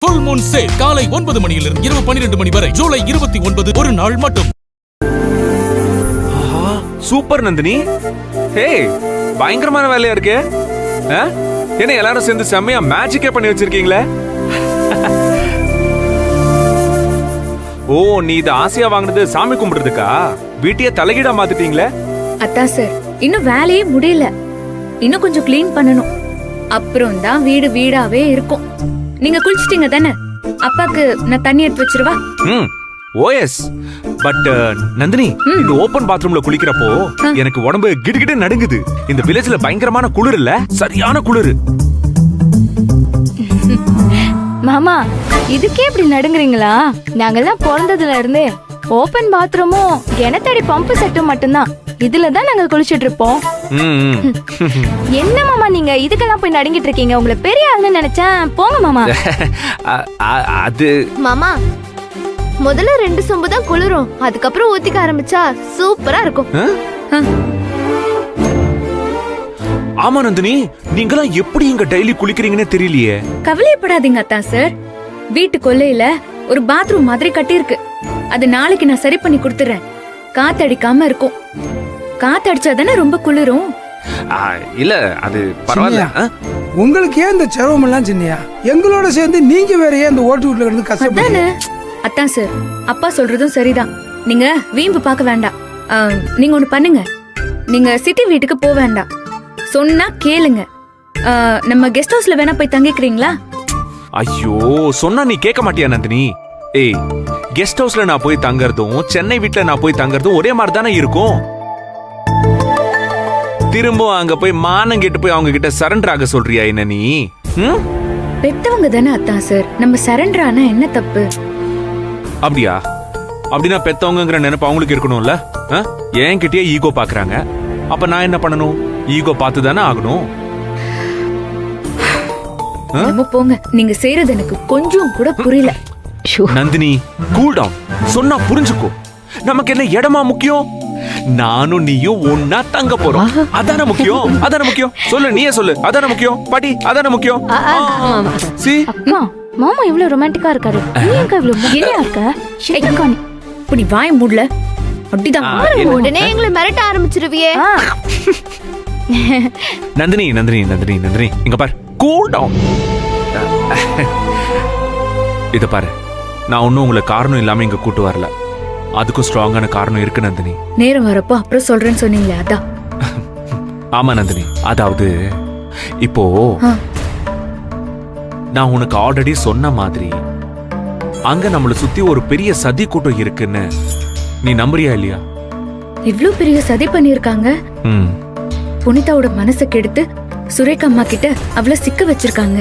Full Moon sale காலை 9 மணியிலிருந்து இரவு 12 மணி வரை ஜூலை 29 ஒரு நாள் மட்டும். சூப்பர் நந்தினி. ஹே, பயங்கரமான வேலையா இருக்கு. என்ன எல்லாரும் சேர்ந்து செம்மையா மேஜிக்கே பண்ணி வச்சிருக்கீங்களே. ஓ, நீ இது ஆசையா வாங்குனது சாமி கும்பிடுறதுக்கா? வீட்டையே தலைகீடா மாத்திட்டீங்களே. அத்தா சார், இன்னும் வேலையே முடியல. இன்னும் கொஞ்சம் கிளீன் பண்ணணும். அப்புறம் தான் வீடு வீடாவே இருக்கும். நீங்க குளிச்சிட்டீங்க தானே? அப்பாக்கு நான் தண்ணி எடுத்து வச்சிருவா. ஓஎஸ். பட் நந்தினி, இந்த ஓபன் பாத்ரூம்ல குளிக்கிறப்போ எனக்கு உடம்பு கிடுகிடு நடுங்குது. இந்த வில்லேஜ்ல பயங்கரமான குளிர் இல்ல, சரியான குளிர். மாமா, இதுக்கே இப்படி நடுங்குறீங்களா? நாங்கெல்லாம் பிறந்ததுல இருந்தே ஓபன் பாத்ரூமும் கிணத்தடி பம்பு செட்டும் மட்டும்தான். இதுலதான் நாங்க குளிச்சிட்டு இருப்போம். என்ன மாமா நீங்க இதுக்கெல்லாம் போய் நடுங்கிட்டு இருக்கீங்க? உங்களை பெரிய ஆளுன்னு நினைச்சேன். போங்க மாமா. அது மாமா, முதல்ல 2 சொம்பு தான் குளிரும், அதுக்கப்புறம் ஊத்திக்க ஆரம்பிச்சா சூப்பரா இருக்கும். ஆமா நந்தினி, நீங்களாம் எப்படி இங்க டெய்லி குளிக்கிறீங்கன்னே தெரியலையே. கவலைப்படாதீங்க அத்தா சார். வீட்டு கொல்லையில ஒரு பாத்ரூம் மாதிரி கட்டியிருக்கு. அது நாளைக்கு நான் சரி பண்ணி கொடுத்துறேன். காத்தடிக்காம இருக்கும். காத்தடிச்சாதானே ரொம்ப குளிரும். இல்ல, அது பரவாயில்ல. உங்களுக்கு ஏன் இந்த சிரமம் எல்லாம் சின்னையா? எங்களோட சேர்ந்து நீங்க வேற ஏன் இந்த ஓட்டு வீட்டுல இருந்து கஷ்டப்படுறீங்க? அத்தா சார், அப்பா சொல்றதும் சரிதான். நீங்க வீம்பு பார்க்க வேண்டாம். நீங்க ஒண்ணு பண்ணுங்க. நீங்க சிட்டி வீட்டுக்கு போக வேண்டாம். சொன்னா கேளுங்க. நம்ம கெஸ்ட் ஹவுஸ்ல வேணா போய் தங்கிக்கிறீங்களா? ஐயோ, சொன்னா நீ கேட்க மாட்டியா நந்தினி? ஏய், கெஸ்ட் ஹவுஸ்ல நான் போய் தங்கறதும் சென்னை வீட்டுல நான் போய் தங்கறதும் ஒரே மாதிரி தானே இருக்கும். திரும்ப அங்க போய் மானம் கேட்டு போய் அவங்க கிட்ட சரண்டர் ஆக சொல்றியா என்ன நீ? பெத்தவங்க தானே அத்தா சார். நம்ம சரண்டர் ஆனா என்ன தப்பு? அப்படியா? அப்படின்னா பெத்தவங்கிற நினைப்பு அவங்களுக்கு இருக்கணும்ல. என்கிட்டயே ஈகோ பாக்குறாங்க. அப்ப நான் என்ன பண்ணணும்? ஈகோ பார்த்து தானே ஆகணும். நம்ம போங்க. நீங்க செய்யறது எனக்கு கொஞ்சம் கூட புரியல. Nandini, cool down. சொன்னா புரிஞ்சுக்கோ. நமக்கு என்ன இடமா முக்கியம்? நானும் நீயும் ஒன்னா தங்க போறோம். அதான முக்கியம். அதான முக்கியம். சொல்லு, நீயே சொல்லு. அதான முக்கியம். பாட்டி, அதான முக்கியம். சி அக்கா, மாமா இவ்வளவு ரொமான்டிக்கா இருக்காரு. நீ ஏன் இவ்வளவு முக்கியமா இருக்க? ஷேக்கா, இப்படி வாய் மூடல. அப்படிதான் உடனே எங்களை மிரட்ட ஆரம்பிச்சிருவியே. நந்தினி நந்தினி நந்தினி நந்தினி, இங்க பாரு. Cool down. இத பாரு, நான் ஒன்னும் உங்களை காரணம் இல்லாம இங்க கூட்டு வரல. அதுக்கும் ஸ்ட்ராங்கான காரணம் இருக்கு நந்தினி. நேரம் வரப்போ அப்புறம் சொல்றேன்னு சொன்னீங்களே, அதான். ஆமா நந்தினி, அதாவது இப்போ நான் உனக்கு ஆல்ரெடி சொன்ன மாதிரி அங்க நம்மள சுத்தி ஒரு பெரிய சதி கூட்டம் இருக்குன்னு நீ நம்புறியா இல்லையா? இவ்ளோ பெரிய சதி பண்ணிருக்காங்க. புனிதாவோட மனசை கெடுத்து சுரேகா அம்மா கிட்ட அவளை சிக்க வச்சிருக்காங்க.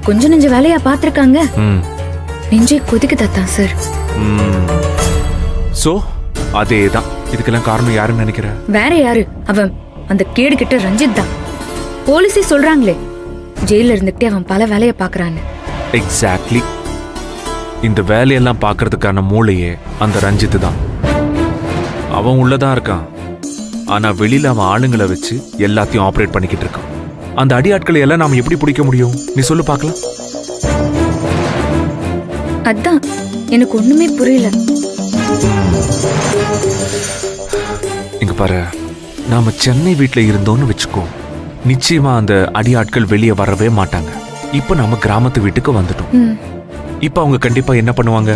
கொஞ்சம் நெஞ்ச வேலையா பாத்திருக்காங்க. நெஞ்சே கொதிக்குதா சார். சோ அதேதான். இதுக்கெல்லாம் காரணம் யாருன்னு நினைக்கிற? வேற யாரு? அவன் அந்த கேடு கிட்ட ரஞ்சித் தான். போலீஸே சொல்றாங்களே, ஜெயில இருந்துகிட்டே அவன் பல வேலைய பாக்குறான்னு. எக்ஸாக்ட்லி. இந்த வேலையெல்லாம் பாக்குறதுக்கான மூளையே அந்த ரஞ்சித் தான். அவன் உள்ளதான் இருக்கான். ஆனா வெளியில அவன் ஆளுங்களை வச்சு எல்லாத்தையும் ஆபரேட் பண்ணிக்கிட்டு இருக்கான். அந்த அடியாட்களை எல்லாம் நாம எப்படி பிடிக்க முடியும்? நீ சொல்லு பாக்கலாம். அதான் எனக்கு ஒண்ணுமே புரியல. இங்க பாரு, நாம சென்னை வீட்டுல இருந்தோம்னு வச்சுக்கோ, நிச்சயமா அந்த அடியாட்கள் வெளியே வரவே மாட்டாங்க. இப்ப நாம கிராமத்து வீட்டுக்கு வந்துட்டோம். இப்ப அவங்க கண்டிப்பா என்ன பண்ணுவாங்க?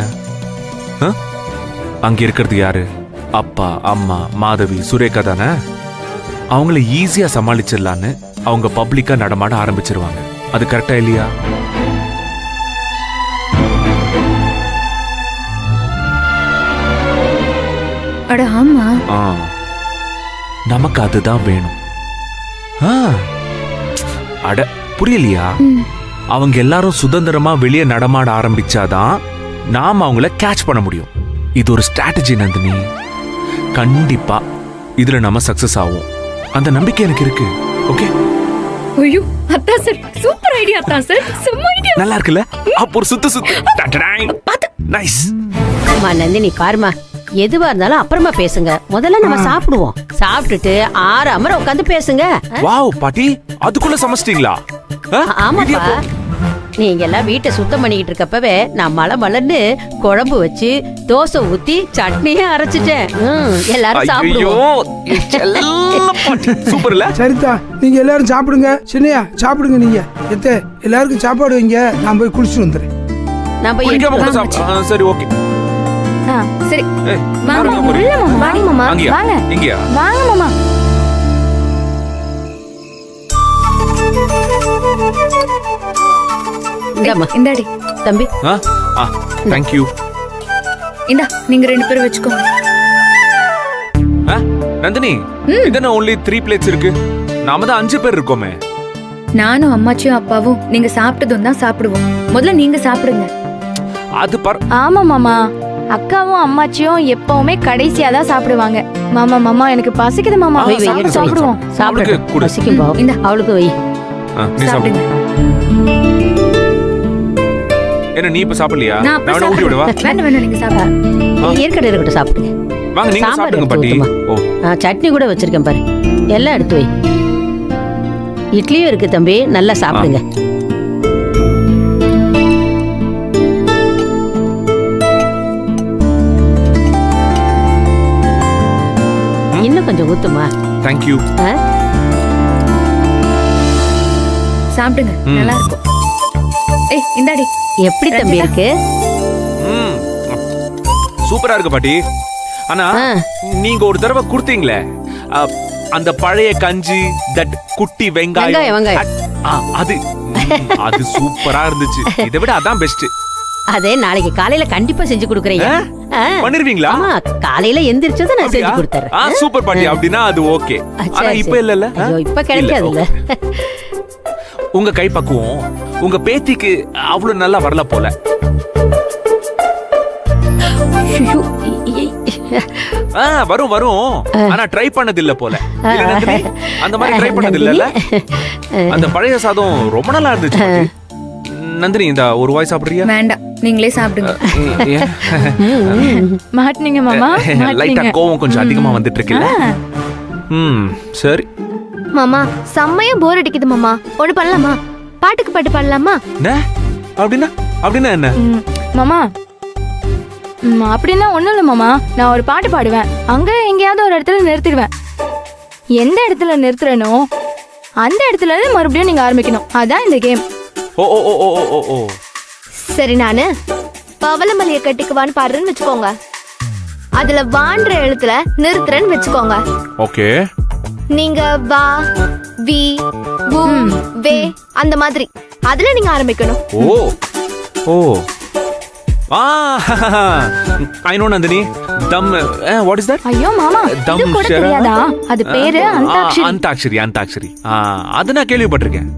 அங்க இருக்கிறது யாரு? அப்பா, அம்மா, மாதவி, சுரேகா தானே. அவங்கள ஈஸியா சமாளிச்சிடலான்னு அவங்க பப்ளிக்கா நடமாட ஆரம்பிச்சிருவாங்க. அது கரெக்டா இல்லையா? அட ஆமா. நமக்கு அதுதான் வேணும். அட புரியலையா? அவங்க எல்லாரும் சுதந்திரமா வெளியே நடமாட ஆரம்பிச்சாதான் நாம அவங்கள கேட்ச் பண்ண முடியும். இது ஒரு ஸ்ட்ராட்டஜி நந்தினி. கண்டிப்பா இதுல நம்ம சக்சஸ் ஆகும். அந்த நம்பிக்கை எனக்கு இருக்கு. ஓகே. ஐயோ அத்தா சார், சூப்பர் ஐடியா அத்தா சார். செம்ம ஐடியா. நல்லா இருக்குல்ல? அப்போ ஒரு சுத்து. நைஸ். அம்மா நந்தினி, பாருமா, எதுவா இருந்தாலும் அப்புறமா பேசுங்க. முதல்ல நம்ம சாப்பிடுவோம். சாப்பிட்டுட்டு ஆறாம உட்காந்து பேசுங்க. வாவ் பாட்டி, அதுக்குள்ள சமைச்சிட்டீங்களா? ஆமாப்பா. நீங்க எல்லாம் வீட்டை சுத்தம் பண்ணிக்கிட்டு இருக்கப்பவே நான் மலன்னு குழம்பு வச்சு தோசை ஊத்தி சட்னியும் அரைச்சிட்டேன். எல்லாரும் சாப்பிடுவோம். சூப்பர்ல. சரிதா, நீங்க எல்லாரும் சாப்பிடுங்க. சின்னையா சாப்பிடுங்க நீங்க. எத்தே எல்லாருக்கும் சாப்பாடு வைங்க, நான் போய் குளிச்சுட்டு வந்துடுறேன். நான் போய் குளிக்காம கூட சரி ஓகே. சரி ஏய், வாங்க. யாருங்க போறீங்க? உள்ள மாமா, வாங்க மாமா, அங்கயா? வாங்க இங்கயா? வாங்க மாமா. இந்தாம்மா. இந்தாடி தம்பி தேங்க் யூ. இந்தா, நீங்க 2 பேரும் வச்சுக்கோங்க. நந்தினி, இதென்ன only 3 plates இருக்கு? நாம தான் 5 பேர் இருக்கோமே. நானும் அம்மாச்சியும் அப்பாவும் நீங்க சாப்பிட்டதும் தான் சாப்பிடுவோம். முதல்ல நீங்க சாப்பிடுங்க. அது ஆமா மாமா, அக்காவும் அம்மாச்சியும் எப்பவுமே கடைசியா தான் சாப்பிடுவாங்க. மாமா மாமா எனக்கு பசிக்குது மாமா, வை, வை, எடுத்து வை. சாப்பிடுவோம். சாப்பிடு. அவளுக்கு கொடு. பசிக்கும் பாவம். இந்தா. அவளுக்கு வை. நீ சாப்பிடு. சாப்பிடுங்க. என்ன நீ இப்ப சாப்பிடலையா? நான் அப்ப நான் ஊட்டி விடவா? வேண்டாம் வேண்டாம், நீங்க சாப்பிடுங்க. இருக்கட்டும் சாப்பிடுங்க. வாங்க நீங்க சாம்பார் சாப்பிடுங்க எடுத்து பாட்டி. ஊத்துமா. ஓ, சட்னி கூட வச்சிருக்கேன் பாரு, எல்லாம் எடுத்து வை. இட்லியும் இருக்கு தம்பி, நல்லா சாப்பிடுங்க. இன்னும் கொஞ்சம் ஊத்துமா. Thank you. சாப்பிடுங்க, நல்லா இருக்கும். ஏய் இந்தாடி. எப்படி தம்பி இருக்கு? சூப்பரா இருக்கு பாட்டி. ஆனா நீங்க ஒரு தடவை கொடுத்தீங்களே அந்த பழைய கஞ்சி, தட் குட்டி வெங்காயம், அது அது சூப்பரா இருந்துச்சு. இதை விட அதான் பெஸ்ட். அதே நாளைக்கு காலையில கண்டிப்பா செஞ்சு கொடுக்குறீங்க. பண்ணிருவீங்களா? ஆமா, காலையில எந்திரிச்சதும் நான் செஞ்சு கொடுத்துறேன். சூப்பர் பாட்டி. அப்படின்னா அது ஓகே. ஆனா இப்ப இல்லல்ல. ஐயோ, இப்ப கிடைக்காதுல்ல. உங்க கை பக்குவம் உங்க பேத்திக்கு அவ்வளவு நல்லா வரல போல. வரும் வரும். ஆனா ட்ரை பண்ணது இல்ல போல. இல்ல நந்தினி? அந்த மாதிரி ட்ரை பண்ணது இல்லல்ல. அந்த பழைய சாதம் ரொம்ப நல்லா இருந்துச்சு பாட்டி. நந்தினி, இந்த ஒரு வாய் சாப்பிடுறியா? வேண்டாம், நீங்களே சாப்பிடுங்க. மாட்டினீங்க மாமா, லைட்டா மாட்டினீங்க. கோவம் கொஞ்சம் அதிகமா வந்துட்டு இருக்குல்ல. சரி. மாமா செம்மையா போர் அடிக்குது மாமா. ஒண்ணு பண்ணலாமா? பாட்டுக்கு பாட்டு பாடலாமா? அப்படின்னா என்ன? மாமா, அப்படின்னா ஒண்ணும் இல்ல மாமா, நான் ஒரு பாட்டு பாடுவேன். அங்க எங்கேயாவது ஒரு இடத்துல நிறுத்திடுவேன். எந்த இடத்துல நிறுத்துறனோ அந்த இடத்துல இருந்து மறுபடியும் நீங்க ஆரம்பிக்கணும். அதான் இந்த கேம். ஓ ஓ ஓ ஓ ஓ. சரி, நானு பவளமல்லிய கட்டிக்குவான்னு பாடுறேன்னு வச்சுக்கோங்க. அதுல வான்ற எழுத்துல நிறுத்துறேன்னு வச்சுக்கோங்க. ஓகே. நீங்க வா, வி, வு, வே அந்த மாதிரி அதுல நீங்க ஆரம்பிக்கணும். ஓ ஓ. I know Nandini. Dum. What is that? ஐயோ மாமா, இது கூட தெரியாதா? அது பேரு அந்தாக்ஷரி. அந்தாக்ஷரி. அது நான் கேள்விப்பட்டிருக்கேன்.